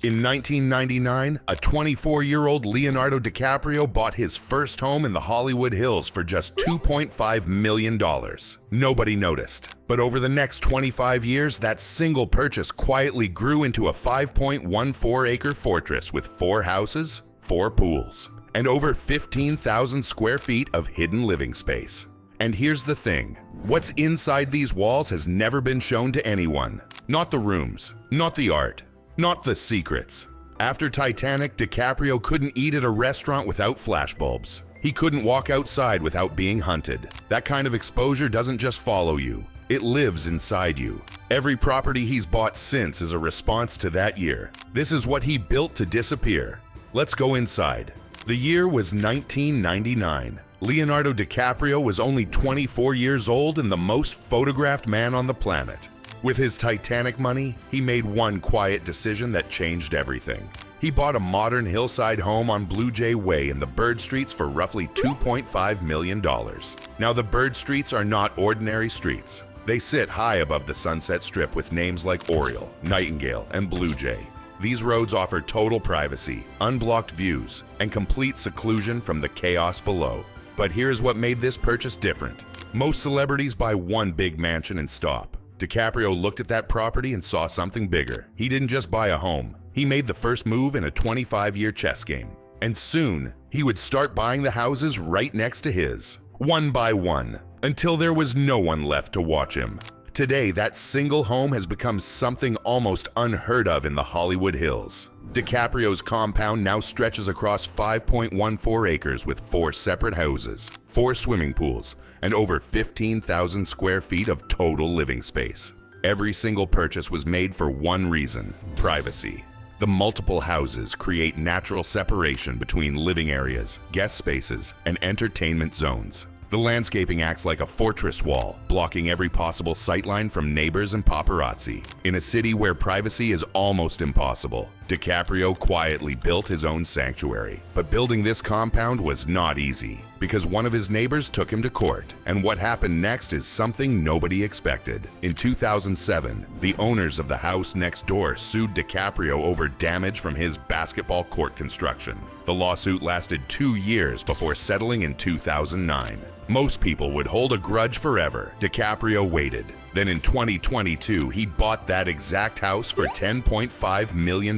In 1999, a 24-year-old Leonardo DiCaprio bought his first home in the Hollywood Hills for just $2.5 million. Nobody noticed. But over the next 25 years, that single purchase quietly grew into a 5.14-acre fortress with 4 houses, 4 pools, and over 15,000 square feet of hidden living space. And here's the thing. What's inside these walls has never been shown to anyone. Not the rooms, not the art, not the secrets. After Titanic, DiCaprio couldn't eat at a restaurant without flashbulbs. He couldn't walk outside without being hunted. That kind of exposure doesn't just follow you, it lives inside you. Every property he's bought since is a response to that year. This is what he built to disappear. Let's go inside. The year was 1999. Leonardo DiCaprio was only 24 years old and the most photographed man on the planet. With his Titanic money, he made one quiet decision that changed everything. He bought a modern hillside home on Blue Jay Way in the Bird Streets for roughly $2.5 million. Now, the Bird Streets are not ordinary streets. They sit high above the Sunset Strip with names like Oriole, Nightingale, and Blue Jay. These roads offer total privacy, unblocked views, and complete seclusion from the chaos below. But here's what made this purchase different. Most celebrities buy one big mansion and stop. DiCaprio looked at that property and saw something bigger. He didn't just buy a home. He made the first move in a 25-year chess game. And soon, he would start buying the houses right next to his, one by one, until there was no one left to watch him. Today, that single home has become something almost unheard of in the Hollywood Hills. DiCaprio's compound now stretches across 5.14 acres with 4 separate houses, 4 swimming pools, and over 15,000 square feet of total living space. Every single purchase was made for one reason: privacy. The multiple houses create natural separation between living areas, guest spaces, and entertainment zones. The landscaping acts like a fortress wall, blocking every possible sightline from neighbors and paparazzi. In a city where privacy is almost impossible, DiCaprio quietly built his own sanctuary. But building this compound was not easy, because one of his neighbors took him to court. And what happened next is something nobody expected. In 2007, the owners of the house next door sued DiCaprio over damage from his basketball court construction. The lawsuit lasted 2 years before settling in 2009. Most people would hold a grudge forever. DiCaprio waited. Then in 2022, he bought that exact house for $10.5 million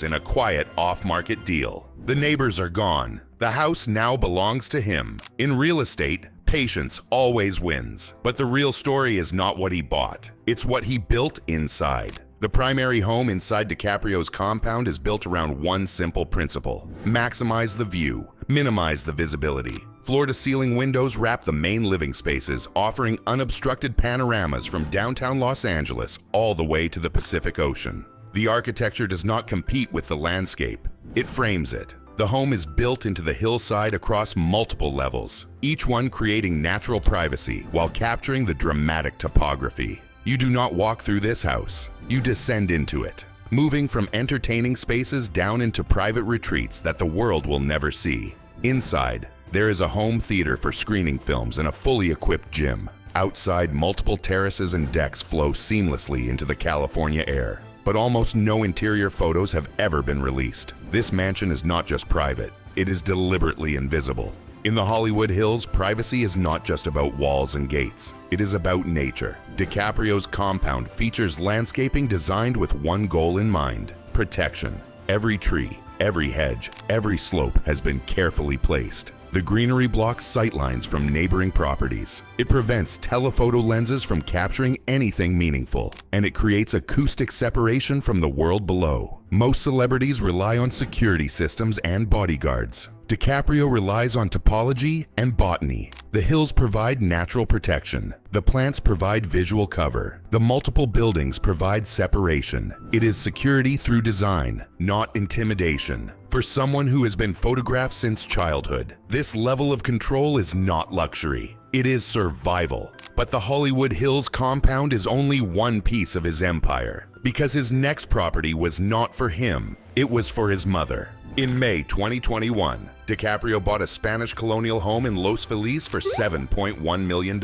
in a quiet off-market deal. The neighbors are gone. The house now belongs to him. In real estate, patience always wins. But the real story is not what he bought. It's what he built inside. The primary home inside DiCaprio's compound is built around one simple principle: maximize the view, minimize the visibility. Floor-to-ceiling windows wrap the main living spaces, offering unobstructed panoramas from downtown Los Angeles all the way to the Pacific Ocean. The architecture does not compete with the landscape, it frames it. The home is built into the hillside across multiple levels, each one creating natural privacy while capturing the dramatic topography. You do not walk through this house, you descend into it, moving from entertaining spaces down into private retreats that the world will never see. Inside, there is a home theater for screening films and a fully equipped gym. Outside, multiple terraces and decks flow seamlessly into the California air. But almost no interior photos have ever been released. This mansion is not just private, it is deliberately invisible. In the Hollywood Hills, privacy is not just about walls and gates. It is about nature. DiCaprio's compound features landscaping designed with one goal in mind: protection. Every tree, every hedge, every slope has been carefully placed. The greenery blocks sightlines from neighboring properties. It prevents telephoto lenses from capturing anything meaningful, and it creates acoustic separation from the world below. Most celebrities rely on security systems and bodyguards. DiCaprio relies on topology and botany. The hills provide natural protection. The plants provide visual cover. The multiple buildings provide separation. It is security through design, not intimidation. For someone who has been photographed since childhood, this level of control is not luxury. It is survival. But the Hollywood Hills compound is only one piece of his empire, because his next property was not for him, it was for his mother. In May 2021, DiCaprio bought a Spanish colonial home in Los Feliz for $7.1 million.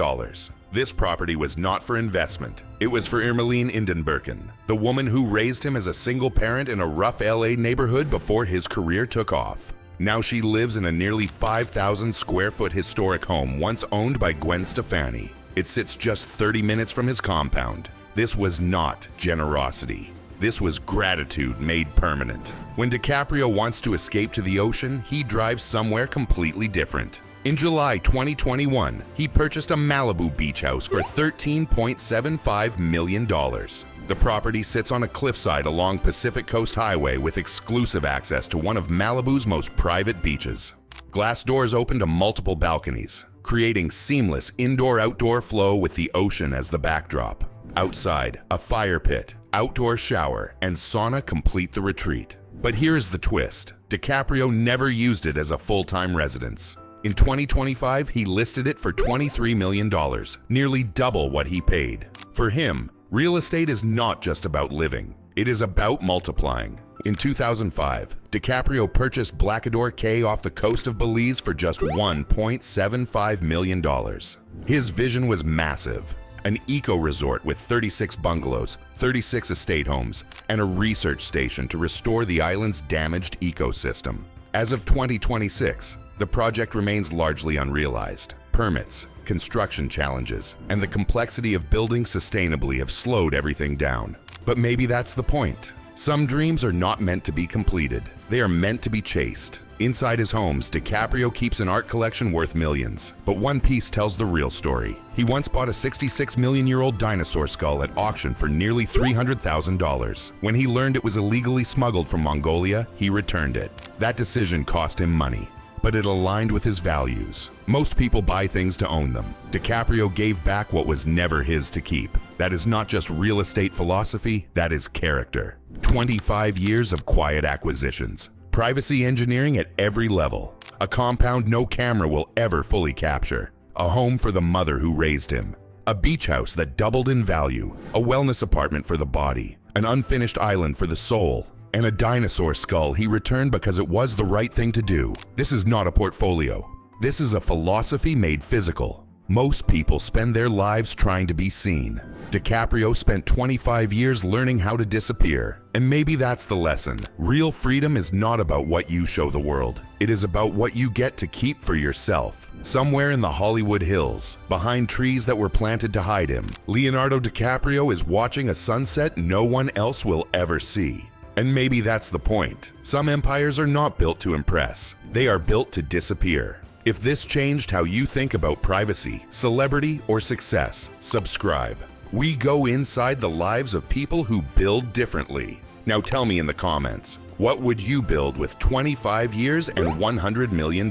This property was not for investment. It was for Irmeline Indenberken, the woman who raised him as a single parent in a rough LA neighborhood before his career took off. Now she lives in a nearly 5,000 square foot historic home once owned by Gwen Stefani. It sits just 30 minutes from his compound. This was not generosity. This was gratitude made permanent. When DiCaprio wants to escape to the ocean, he drives somewhere completely different. In July 2021, he purchased a Malibu beach house for $13.75 million. The property sits on a cliffside along Pacific Coast Highway with exclusive access to one of Malibu's most private beaches. Glass doors open to multiple balconies, creating seamless indoor-outdoor flow with the ocean as the backdrop. Outside, a fire pit, outdoor shower, and sauna complete the retreat. But here's the twist. DiCaprio never used it as a full-time residence. In 2025, he listed it for $23 million, nearly double what he paid. For him, real estate is not just about living. It is about multiplying. In 2005, DiCaprio purchased Blackador Cay off the coast of Belize for just $1.75 million. His vision was massive. An eco-resort with 36 bungalows, 36 estate homes, and a research station to restore the island's damaged ecosystem. As of 2026, the project remains largely unrealized. Permits, construction challenges, and the complexity of building sustainably have slowed everything down. But maybe that's the point. Some dreams are not meant to be completed. They are meant to be chased. Inside his homes, DiCaprio keeps an art collection worth millions. But one piece tells the real story. He once bought a 66-million-year-old dinosaur skull at auction for nearly $300,000. When he learned it was illegally smuggled from Mongolia, he returned it. That decision cost him money, but it aligned with his values. Most people buy things to own them. DiCaprio gave back what was never his to keep. That is not just real estate philosophy, that is character. 25 years of quiet acquisitions. Privacy engineering at every level. A compound no camera will ever fully capture. A home for the mother who raised him. A beach house that doubled in value. A wellness apartment for the body. An unfinished island for the soul. And a dinosaur skull he returned because it was the right thing to do. This is not a portfolio. This is a philosophy made physical. Most people spend their lives trying to be seen. DiCaprio spent 25 years learning how to disappear. And maybe that's the lesson. Real freedom is not about what you show the world. It is about what you get to keep for yourself. Somewhere in the Hollywood Hills, behind trees that were planted to hide him, Leonardo DiCaprio is watching a sunset no one else will ever see. And maybe that's the point. Some empires are not built to impress. They are built to disappear. If this changed how you think about privacy, celebrity, or success, subscribe. We go inside the lives of people who build differently. Now tell me in the comments, what would you build with 25 years and $100 million?